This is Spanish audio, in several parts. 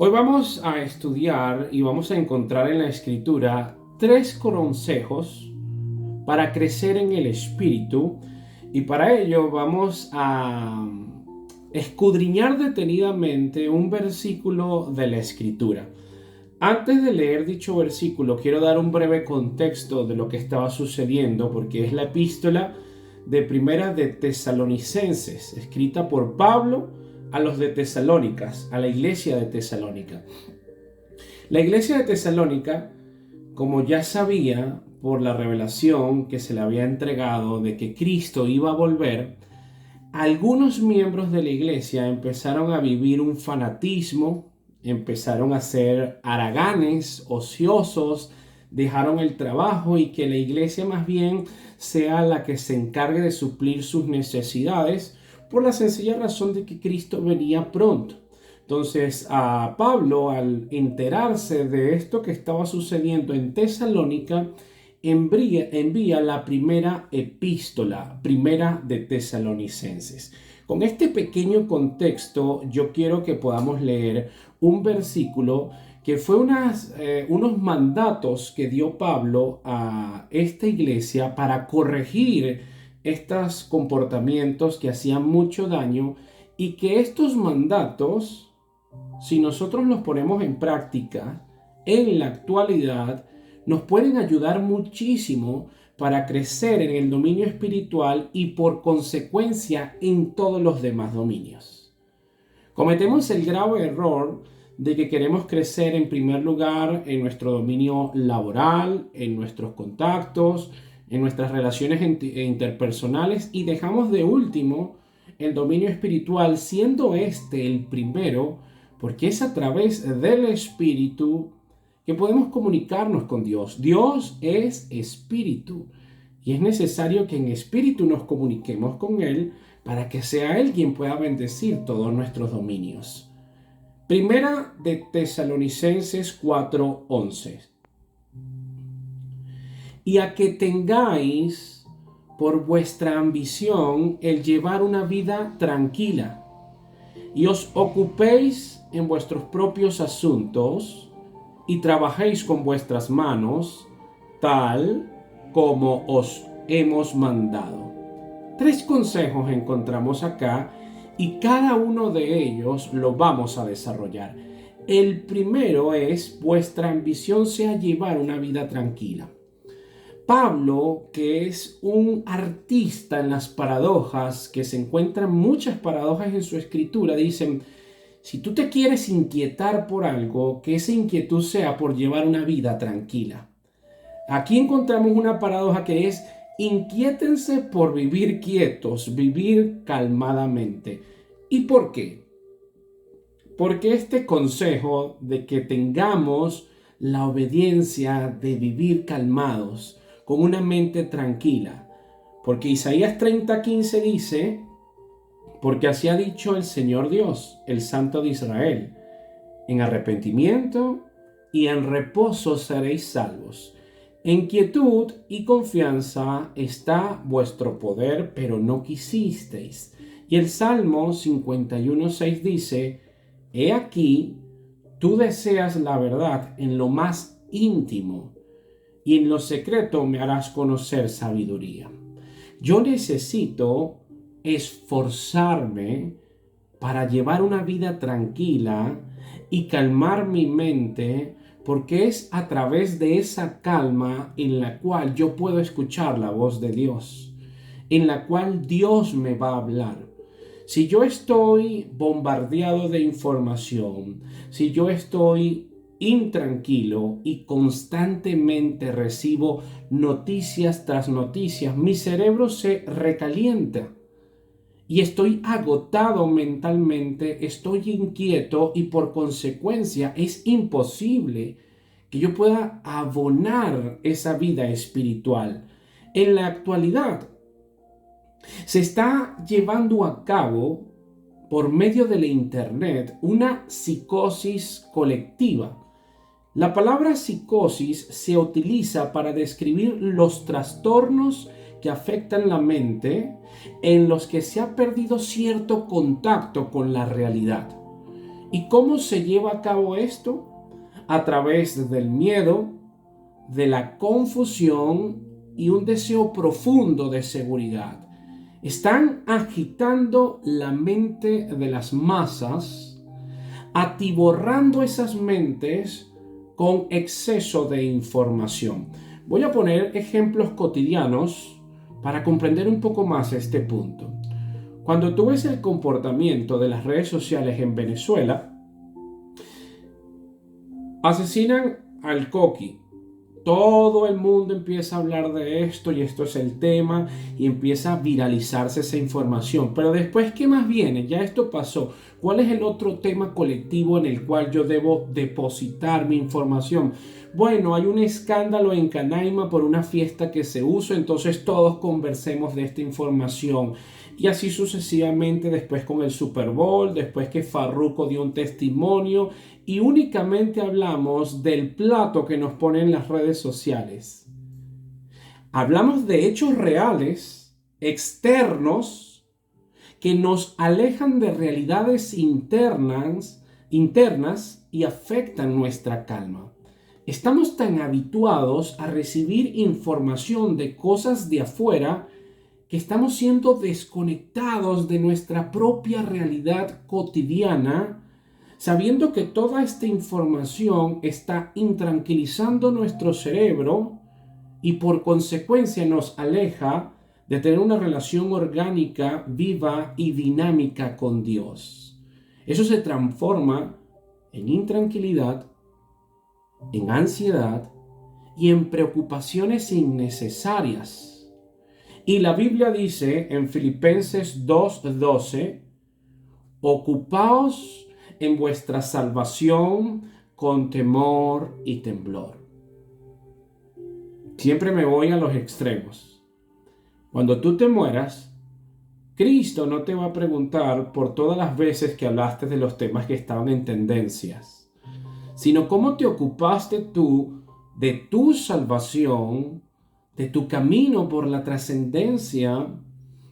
Hoy vamos a estudiar y vamos a encontrar en la Escritura tres consejos para crecer en el Espíritu, y para ello vamos a escudriñar detenidamente un versículo de la Escritura. Antes de leer dicho versículo, quiero dar un breve contexto de lo que estaba sucediendo, porque es la epístola de Primera de Tesalonicenses, escrita por Pablo a los de Tesalónicas, a la iglesia de Tesalónica. La iglesia de Tesalónica, como ya sabía por la revelación que se le había entregado de que Cristo iba a volver, algunos miembros de la iglesia empezaron a vivir un fanatismo, empezaron a ser haraganes, ociosos, dejaron el trabajo y que la iglesia más bien sea la que se encargue de suplir sus necesidades por la sencilla razón de que Cristo venía pronto. Entonces, a Pablo, al enterarse de esto que estaba sucediendo en Tesalónica, envía la primera epístola, primera de Tesalonicenses. Con este pequeño contexto, yo quiero que podamos leer un versículo que fue unos mandatos que dio Pablo a esta iglesia para corregir estos comportamientos que hacían mucho daño, y que estos mandatos, si nosotros los ponemos en práctica en la actualidad, nos pueden ayudar muchísimo para crecer en el dominio espiritual y por consecuencia en todos los demás dominios. Cometemos el grave error de que queremos crecer en primer lugar en nuestro dominio laboral, en nuestros contactos, en nuestras relaciones interpersonales, y dejamos de último el dominio espiritual, siendo este el primero, porque es a través del Espíritu que podemos comunicarnos con Dios. Dios es Espíritu y es necesario que en Espíritu nos comuniquemos con Él para que sea Él quien pueda bendecir todos nuestros dominios. Primera de Tesalonicenses 4:11. Y a que tengáis por vuestra ambición el llevar una vida tranquila, y os ocupéis en vuestros propios asuntos, y trabajéis con vuestras manos, tal como os hemos mandado. Tres consejos encontramos acá y cada uno de ellos lo vamos a desarrollar. El primero es: vuestra ambición sea llevar una vida tranquila. Pablo, que es un artista en las paradojas, que se encuentran muchas paradojas en su escritura, dicen: si tú te quieres inquietar por algo, que esa inquietud sea por llevar una vida tranquila. Aquí encontramos una paradoja que es: inquiétense por vivir quietos, vivir calmadamente. ¿Y por qué? Porque este consejo de que tengamos la obediencia de vivir calmados, con una mente tranquila, porque Isaías 30:15 dice: porque así ha dicho el Señor Dios, el Santo de Israel, en arrepentimiento y en reposo seréis salvos. En quietud y confianza está vuestro poder, pero no quisisteis. Y el Salmo 51:6 dice: he aquí, tú deseas la verdad en lo más íntimo, y en lo secreto me harás conocer sabiduría. Yo necesito esforzarme para llevar una vida tranquila y calmar mi mente, porque es a través de esa calma en la cual yo puedo escuchar la voz de Dios, en la cual Dios me va a hablar. Si yo estoy bombardeado de información, si yo estoy intranquilo y constantemente recibo noticias tras noticias, mi cerebro se recalienta y estoy agotado mentalmente, estoy inquieto, y por consecuencia es imposible que yo pueda abonar esa vida espiritual. En la actualidad se está llevando a cabo por medio de la internet una psicosis colectiva. La palabra psicosis se utiliza para describir los trastornos que afectan la mente, en los que se ha perdido cierto contacto con la realidad. ¿Y cómo se lleva a cabo esto? A través del miedo, de la confusión y un deseo profundo de seguridad. Están agitando la mente de las masas, atiborrando esas mentes con exceso de información. Voy a poner ejemplos cotidianos para comprender un poco más este punto. Cuando tú ves el comportamiento de las redes sociales en Venezuela, asesinan al Coqui. Todo el mundo empieza a hablar de esto y esto es el tema y empieza a viralizarse esa información. Pero después, ¿qué más viene? Ya esto pasó. ¿Cuál es el otro tema colectivo en el cual yo debo depositar mi información? Bueno, hay un escándalo en Canaima por una fiesta que se usó, entonces todos conversemos de esta información. Y así sucesivamente, después con el Super Bowl, después que Farruko dio un testimonio y únicamente hablamos del plato que nos ponen las redes sociales. Hablamos de hechos reales, externos, que nos alejan de realidades internas y afectan nuestra calma. Estamos tan habituados a recibir información de cosas de afuera que estamos siendo desconectados de nuestra propia realidad cotidiana, sabiendo que toda esta información está intranquilizando nuestro cerebro y por consecuencia nos aleja de tener una relación orgánica, viva y dinámica con Dios. Eso se transforma en intranquilidad, en ansiedad y en preocupaciones innecesarias. Y la Biblia dice en Filipenses 2:12, ocupaos en vuestra salvación con temor y temblor. Siempre me voy a los extremos. Cuando tú te mueras, Cristo no te va a preguntar por todas las veces que hablaste de los temas que estaban en tendencias, sino cómo te ocupaste tú de tu salvación, de tu camino por la trascendencia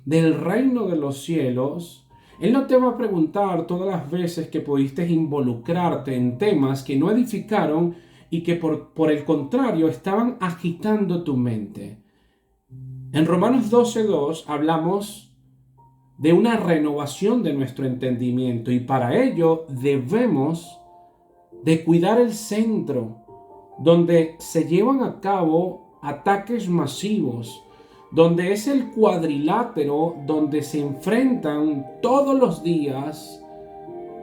del reino de los cielos. Él no te va a preguntar todas las veces que pudiste involucrarte en temas que no edificaron y que por el contrario estaban agitando tu mente. En Romanos 12:2 hablamos de una renovación de nuestro entendimiento y para ello debemos de cuidar el centro donde se llevan a cabo ataques masivos, donde es el cuadrilátero donde se enfrentan todos los días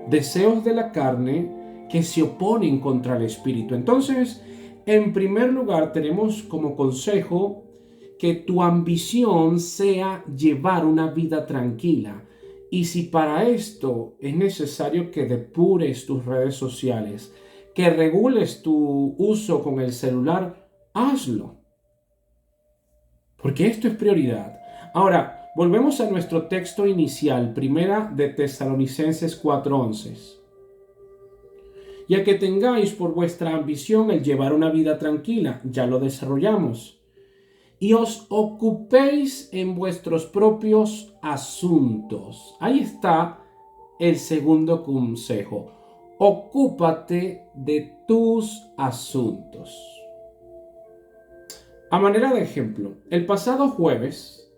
deseos de la carne que se oponen contra el espíritu. Entonces, en primer lugar, tenemos como consejo que tu ambición sea llevar una vida tranquila. Y si para esto es necesario que depures tus redes sociales, que regules tu uso con el celular, hazlo. Porque esto es prioridad. Ahora, volvemos a nuestro texto inicial, primera de Tesalonicenses 4:11. Ya que tengáis por vuestra ambición el llevar una vida tranquila, ya lo desarrollamos, y os ocupéis en vuestros propios asuntos. Ahí está el segundo consejo. Ocúpate de tus asuntos. A manera de ejemplo, el pasado jueves,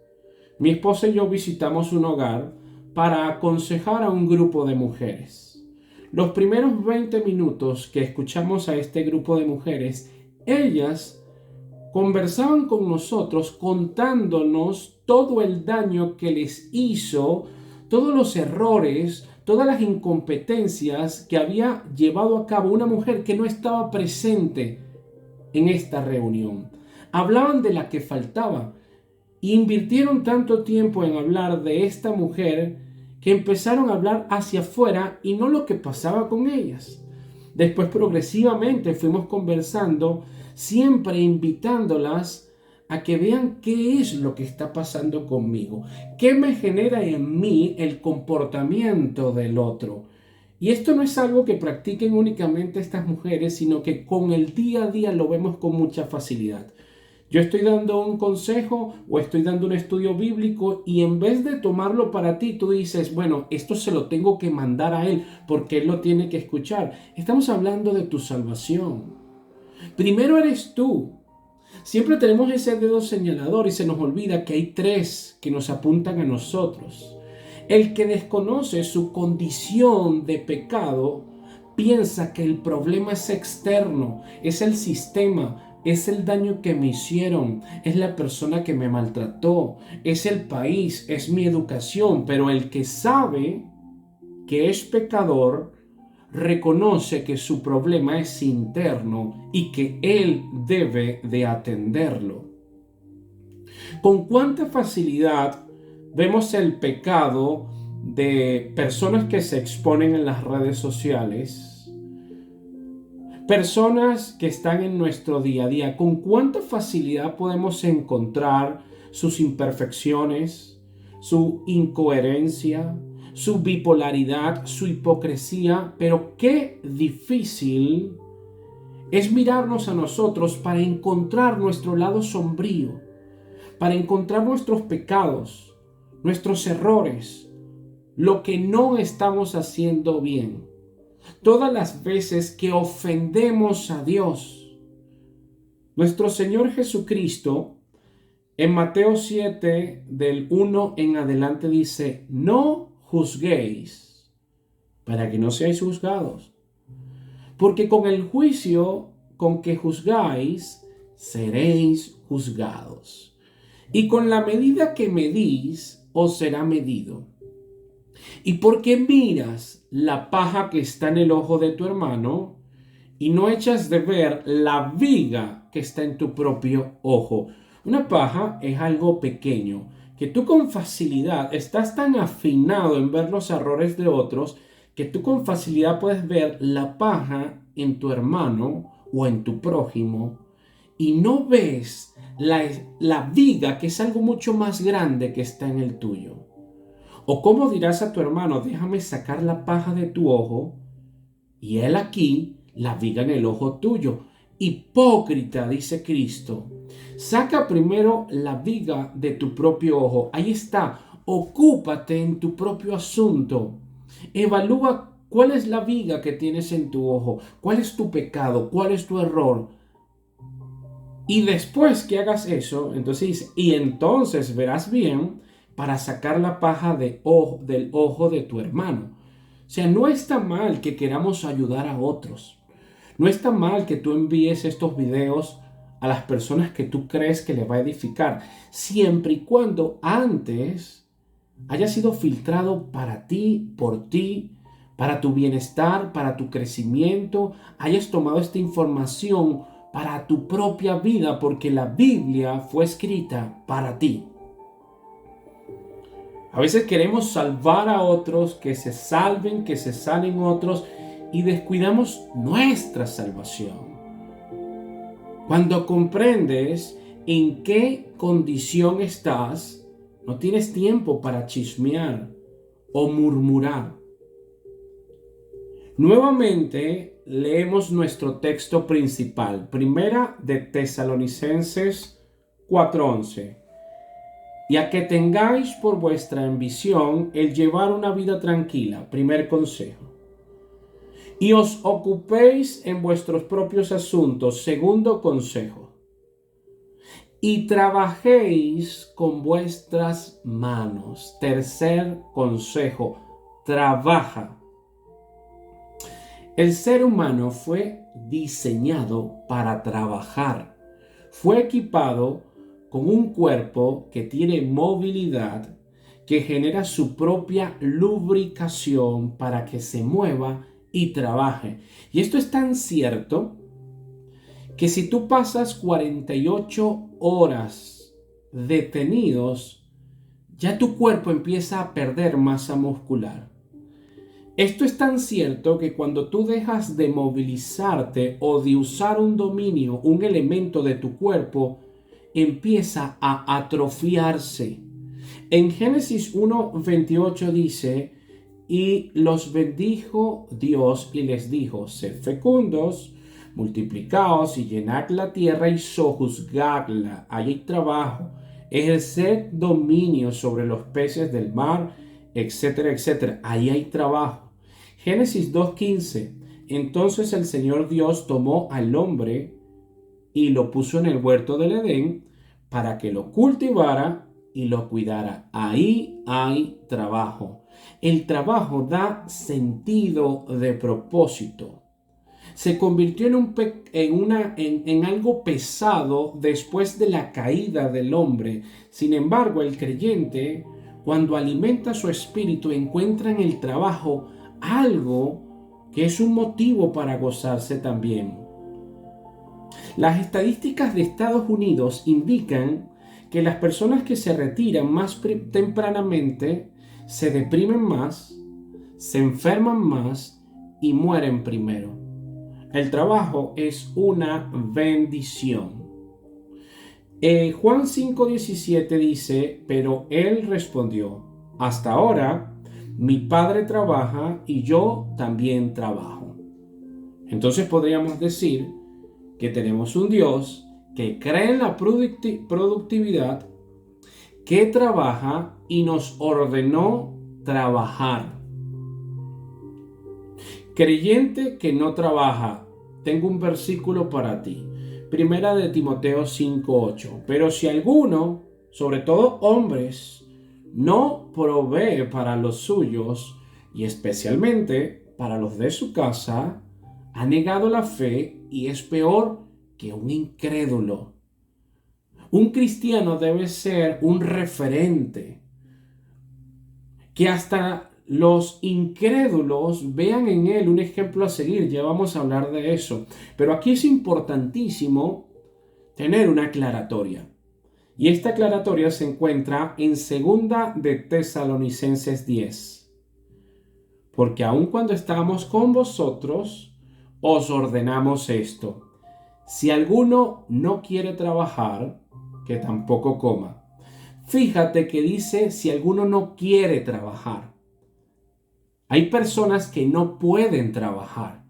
mi esposa y yo visitamos un hogar para aconsejar a un grupo de mujeres. Los primeros 20 minutos que escuchamos a este grupo de mujeres, ellas conversaban con nosotros contándonos todo el daño que les hizo, todos los errores, todas las incompetencias que había llevado a cabo una mujer que no estaba presente en esta reunión. Hablaban de la que faltaba e invirtieron tanto tiempo en hablar de esta mujer que empezaron a hablar hacia afuera y no lo que pasaba con ellas. Después progresivamente fuimos conversando, siempre invitándolas a que vean qué es lo que está pasando conmigo, qué me genera en mí el comportamiento del otro. Y esto no es algo que practiquen únicamente estas mujeres, sino que con el día a día lo vemos con mucha facilidad. Yo estoy dando un consejo o estoy dando un estudio bíblico y en vez de tomarlo para ti, tú dices, bueno, esto se lo tengo que mandar a él porque él lo tiene que escuchar. Estamos hablando de tu salvación. Primero eres tú. Siempre tenemos ese dedo señalador y se nos olvida que hay tres que nos apuntan a nosotros. El que desconoce su condición de pecado piensa que el problema es externo, es el sistema, es el daño que me hicieron, es la persona que me maltrató, es el país, es mi educación, pero el que sabe que es pecador reconoce que su problema es interno y que él debe de atenderlo. Con cuánta facilidad vemos el pecado de personas que se exponen en las redes sociales, personas que están en nuestro día a día, con cuánta facilidad podemos encontrar sus imperfecciones, su incoherencia, su bipolaridad, su hipocresía, pero qué difícil es mirarnos a nosotros para encontrar nuestro lado sombrío, para encontrar nuestros pecados, nuestros errores, lo que no estamos haciendo bien. Todas las veces que ofendemos a Dios, nuestro Señor Jesucristo, en Mateo 7, del 1 en adelante dice, no juzguéis para que no seáis juzgados, porque con el juicio con que juzgáis, seréis juzgados. Y con la medida que medís, os será medido. ¿Y por qué miras la paja que está en el ojo de tu hermano y no echas de ver la viga que está en tu propio ojo? Una paja es algo pequeño, que tú con facilidad estás tan afinado en ver los errores de otros, que tú con facilidad puedes ver la paja en tu hermano o en tu prójimo y no ves la viga que es algo mucho más grande que está en el tuyo. ¿O cómo dirás a tu hermano, déjame sacar la paja de tu ojo y él aquí la viga en el ojo tuyo? Hipócrita, dice Cristo. Saca primero la viga de tu propio ojo. Ahí está. Ocúpate en tu propio asunto. Evalúa cuál es la viga que tienes en tu ojo. ¿Cuál es tu pecado? ¿Cuál es tu error? Y después que hagas eso, entonces verás bien para sacar la paja del ojo de tu hermano. O sea, no está mal que queramos ayudar a otros. No está mal que tú envíes estos videos a las personas que tú crees que les va a edificar, siempre y cuando antes haya sido filtrado para ti, por ti, para tu bienestar, para tu crecimiento, hayas tomado esta información para tu propia vida, porque la Biblia fue escrita para ti. A veces queremos salvar a otros, que se salven, que se salen otros, y descuidamos nuestra salvación. Cuando comprendes en qué condición estás, no tienes tiempo para chismear o murmurar. Nuevamente leemos nuestro texto principal, Primera de Tesalonicenses 4:11. Y a que tengáis por vuestra ambición el llevar una vida tranquila, primer consejo. Y os ocupéis en vuestros propios asuntos, segundo consejo. Y trabajéis con vuestras manos, tercer consejo, trabaja. El ser humano fue diseñado para trabajar. Fue equipado con un cuerpo que tiene movilidad, que genera su propia lubricación para que se mueva y trabaje. Y esto es tan cierto que si tú pasas 48 horas detenidos, ya tu cuerpo empieza a perder masa muscular. Esto es tan cierto que cuando tú dejas de movilizarte o de usar un dominio, un elemento de tu cuerpo, empieza a atrofiarse. En Génesis 1:28 dice, y los bendijo Dios y les dijo, sed fecundos, multiplicaos y llenad la tierra y sojuzgadla. Ahí hay trabajo. Ejerced dominio sobre los peces del mar, etcétera, etcétera. Ahí hay trabajo. Génesis 2:15. Entonces el Señor Dios tomó al hombre y lo puso en el huerto del Edén para que lo cultivara y lo cuidara. Ahí hay trabajo. El trabajo da sentido de propósito. Se convirtió en algo pesado después de la caída del hombre. Sin embargo, el creyente, cuando alimenta su espíritu, encuentra en el trabajo algo que es un motivo para gozarse también. Las estadísticas de Estados Unidos indican que las personas que se retiran más tempranamente se deprimen más, se enferman más y mueren primero. El trabajo es una bendición. Juan 5:17 dice, pero él respondió, hasta ahora mi padre trabaja y yo también trabajo. Entonces podríamos decir que tenemos un Dios que cree en la productividad, que trabaja y nos ordenó trabajar. Creyente que no trabaja, tengo un versículo para ti. Primera de Timoteo 5:8. Pero si alguno, sobre todo hombres, no provee para los suyos, y especialmente para los de su casa, ha negado la fe y es peor que un incrédulo. Un cristiano debe ser un referente, que hasta los incrédulos vean en él un ejemplo a seguir. Ya vamos a hablar de eso. Pero aquí es importantísimo tener una aclaratoria. Y esta aclaratoria se encuentra en 2 de Tesalonicenses 10. Porque aun cuando estábamos con vosotros, os ordenamos esto. Si alguno no quiere trabajar, que tampoco coma. Fíjate que dice si alguno no quiere trabajar. Hay personas que no pueden trabajar.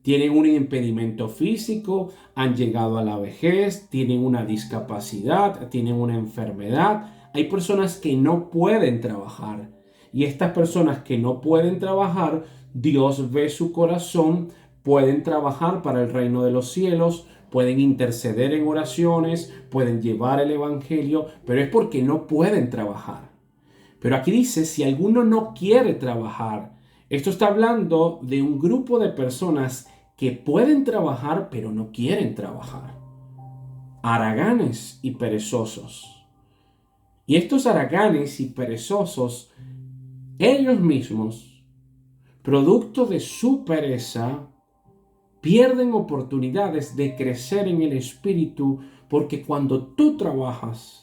Tienen un impedimento físico, han llegado a la vejez, tienen una discapacidad, tienen una enfermedad. Hay personas que no pueden trabajar. Y estas personas que no pueden trabajar, Dios ve su corazón, pueden trabajar para el reino de los cielos, pueden interceder en oraciones, pueden llevar el evangelio, pero es porque no pueden trabajar. Pero aquí dice, si alguno no quiere trabajar, esto está hablando de un grupo de personas que pueden trabajar, pero no quieren trabajar. Haraganes y perezosos. Y estos haraganes y perezosos, ellos mismos, producto de su pereza, pierden oportunidades de crecer en el espíritu, porque cuando tú trabajas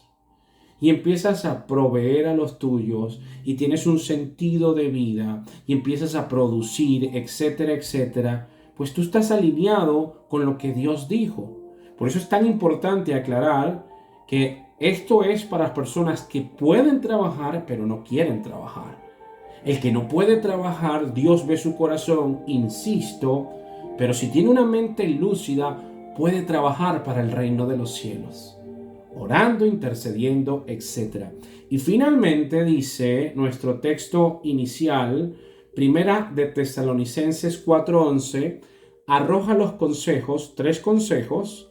y empiezas a proveer a los tuyos y tienes un sentido de vida y empiezas a producir, etcétera, etcétera, pues tú estás alineado con lo que Dios dijo. Por eso es tan importante aclarar que esto es para las personas que pueden trabajar pero no quieren trabajar. El que no puede trabajar, Dios ve su corazón, insisto, pero si tiene una mente lúcida, puede trabajar para el reino de los cielos, orando, intercediendo, etc. Y finalmente dice nuestro texto inicial, Primera de Tesalonicenses 4:11, arroja los consejos, 3 consejos,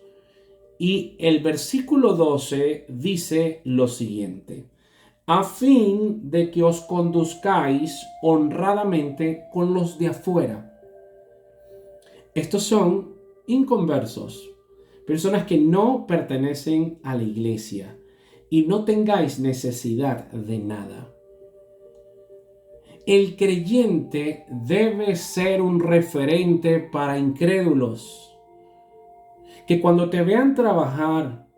y el versículo 12 dice lo siguiente: a fin de que os conduzcáis honradamente con los de afuera. Estos son inconversos, personas que no pertenecen a la iglesia, y no tengáis necesidad de nada. El creyente debe ser un referente para incrédulos, que cuando te vean trabajar,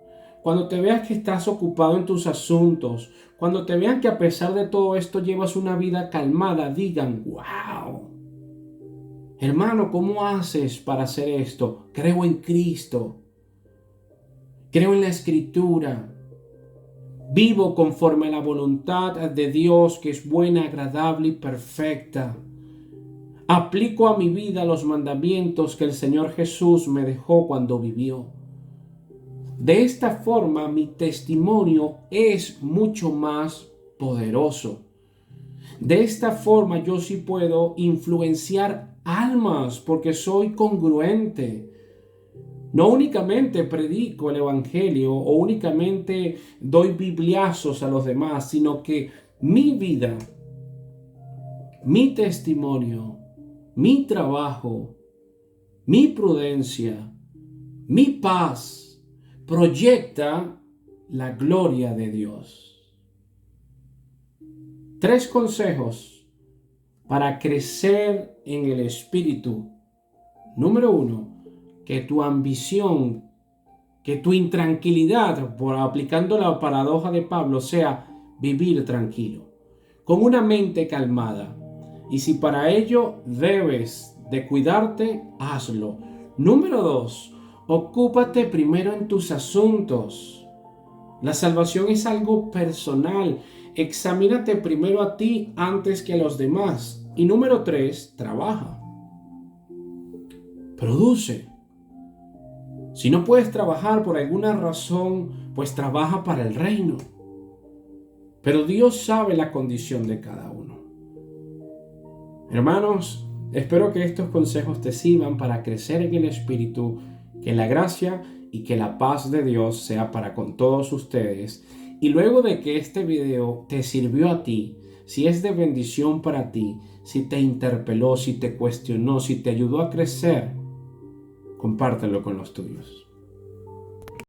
cuando te veas que estás ocupado en tus asuntos, cuando te vean que a pesar de todo esto llevas una vida calmada, digan, wow, hermano, ¿cómo haces para hacer esto? Creo en Cristo, creo en la Escritura, vivo conforme a la voluntad de Dios, que es buena, agradable y perfecta. Aplico a mi vida los mandamientos que el Señor Jesús me dejó cuando vivió. De esta forma, mi testimonio es mucho más poderoso. De esta forma, yo sí puedo influenciar almas porque soy congruente. No únicamente predico el evangelio o únicamente doy bibliazos a los demás, sino que mi vida, mi testimonio, mi trabajo, mi prudencia, mi paz proyecta la gloria de Dios. 3 consejos para crecer en el Espíritu. Número 1, que tu ambición, que tu intranquilidad, por aplicando la paradoja de Pablo, sea vivir tranquilo, con una mente calmada. Y si para ello debes de cuidarte, hazlo. Número 2, ocúpate primero en tus asuntos. La salvación es algo personal. Examínate primero a ti antes que a los demás. Y número 3, trabaja. Produce. Si no puedes trabajar por alguna razón, pues trabaja para el reino. Pero Dios sabe la condición de cada uno. Hermanos, espero que estos consejos te sirvan para crecer en el Espíritu, que la gracia y que la paz de Dios sea para con todos ustedes. Y luego de que este video te sirvió a ti, si es de bendición para ti, si te interpeló, si te cuestionó, si te ayudó a crecer, compártelo con los tuyos.